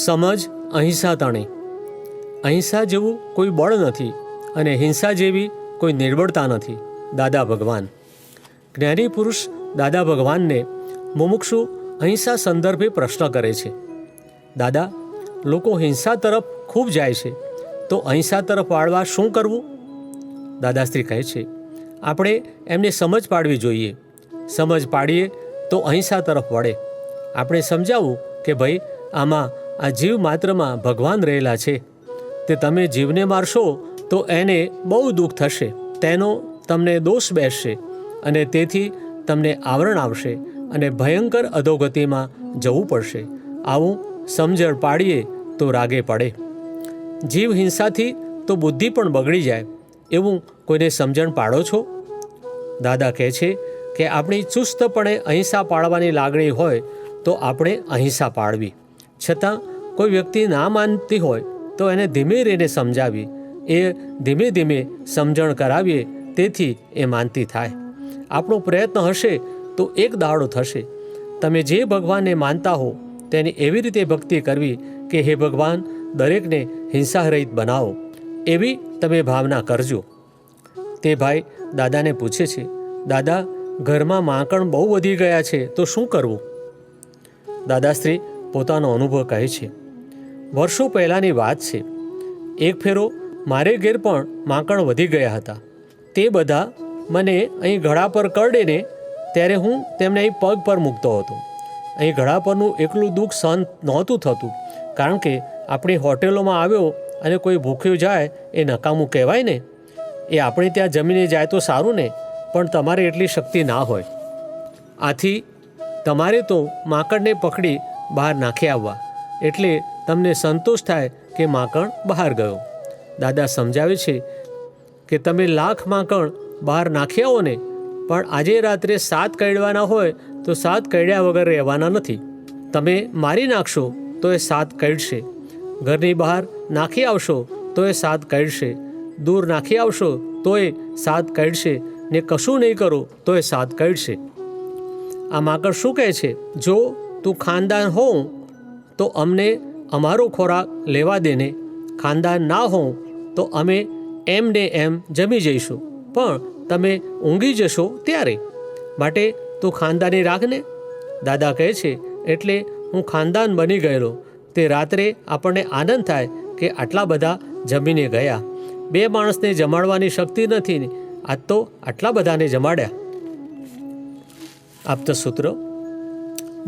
સમજ અહિંસા તણે. અહિંસા જેવું કોઈ બળ નથી અને હિંસા જેવી કોઈ નિર્બળતા નથી. દાદા ભગવાન. જ્ઞાની પુરુષ દાદા ભગવાનને મુમુક્ષુ અહિંસા સંદર્ભે પ્રશ્ન કરે છે. દાદા, લોકો હિંસા તરફ ખૂબ જાય છે, તો અહિંસા તરફ વાળવા શું કરવું? દાદાશ્રી કહે છે, આપણે એમને સમજ પાડવી જોઈએ. સમજ પાડીએ તો અહિંસા તરફ વળે. આપણે સમજાવવું કે ભાઈ, આમાં આ જીવ માત્રમાં ભગવાન રહેલા છે. તે તમે જીવને મારશો તો એને બહુ દુઃખ થશે, તેનો તમને દોષ બેસશે અને તેથી તમને આવરણ આવશે અને ભયંકર અધોગતિમાં જવું પડશે. આવું સમજણ પાડીએ તો રાગે પડે. જીવ હિંસાથી તો બુદ્ધિ પણ બગડી જાય, એવું કોઈને સમજણ પાડો છો? દાદા કહે છે કે આપણી ચુસ્તપણે અહિંસા પાળવાની લાગણી હોય તો આપણે અહિંસા પાળવી. છતાં કોઈ વ્યક્તિ ના માનતી હોય તો એને ધીમે રહીને સમજાવી, એ ધીમે ધીમે સમજણ કરાવીએ, તેથી એ માનતી થાય. આપણો પ્રયત્ન હશે તો એક દાડો થશે. તમે જે ભગવાનને માનતા હો તેની એવી રીતે ભક્તિ કરવી કે હે ભગવાન, દરેકને હિંસા રહિત બનાવો, એવી તમે ભાવના કરજો. તે ભાઈ દાદાને પૂછે છે, દાદા, ઘરમાં માંકણ બહુ વધી ગયા છે તો શું કરવું? દાદાશ્રી પોતાનો અનુભવ કહે છે. વર્ષો પહેલાંની વાત છે. એક ફેરો મારે ઘેર પણ માંકણ વધી ગયા હતા. તે બધા મને અહીં ઘડા પર કરડે ને ત્યારે હું તેમને અહીં પગ પર મૂકતો હતો. અહીં ઘડા પરનું એકલું દુઃખ સહન નહોતું થતું, કારણ કે આપણી હોટેલોમાં આવ્યો અને કોઈ ભૂખ્યો જાય એ નકામું કહેવાય ને. એ આપણે ત્યાં જમીને જાય તો સારું ને, પણ તમારે એટલી શક્તિ ના હોય. આથી તમારે તો માંકડને પકડી બહાર નાખી આવવા, એટલે તમને સંતોષ થાય કે માંકડ બહાર ગયો. દાદા સમજાવે છે કે તમે લાખ માંકડ બહાર નાખી આવો ને, પણ આજે રાત્રે 7 કરડવાના હોય તો 7 કરડ્યા વગર રહેવાના નથી. તમે મારી નાખશો તો એ 7 કરડશે. ઘરની બહાર નાખી આવશો તો એ 7 કરડશે. દૂર નાખી આવશો તો એ 7 કરડશે ને કશું નહીં કરો તો એ 7 કરડશે. આ માંકડ શું કહે છે? જો તું ખાનદાન હોઉં તો અમને અમારો ખોરાક લેવા દેને, ખાનદાન ના હોઉં તો અમે એમને એમ જમી જઈશું, પણ તમે ઊંઘી જશો ત્યારે. માટે તું ખાનદાની રાખને. દાદા કહે છે, એટલે હું ખાનદાન બની ગયેલો. તે રાત્રે આપણને આનંદ થાય કે આટલા બધા જમીને ગયા. 2 માણસને જમાડવાની શક્તિ નથી ને, આજ તો આટલા બધાને જમાડ્યા. આપતા સૂત્ર.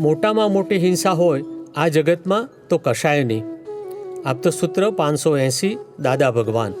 મોટામાં મોટી હિંસા હોય આ જગતમાં તો કશાય નહીં. આપતા સૂત્ર 580. દાદા ભગવાન.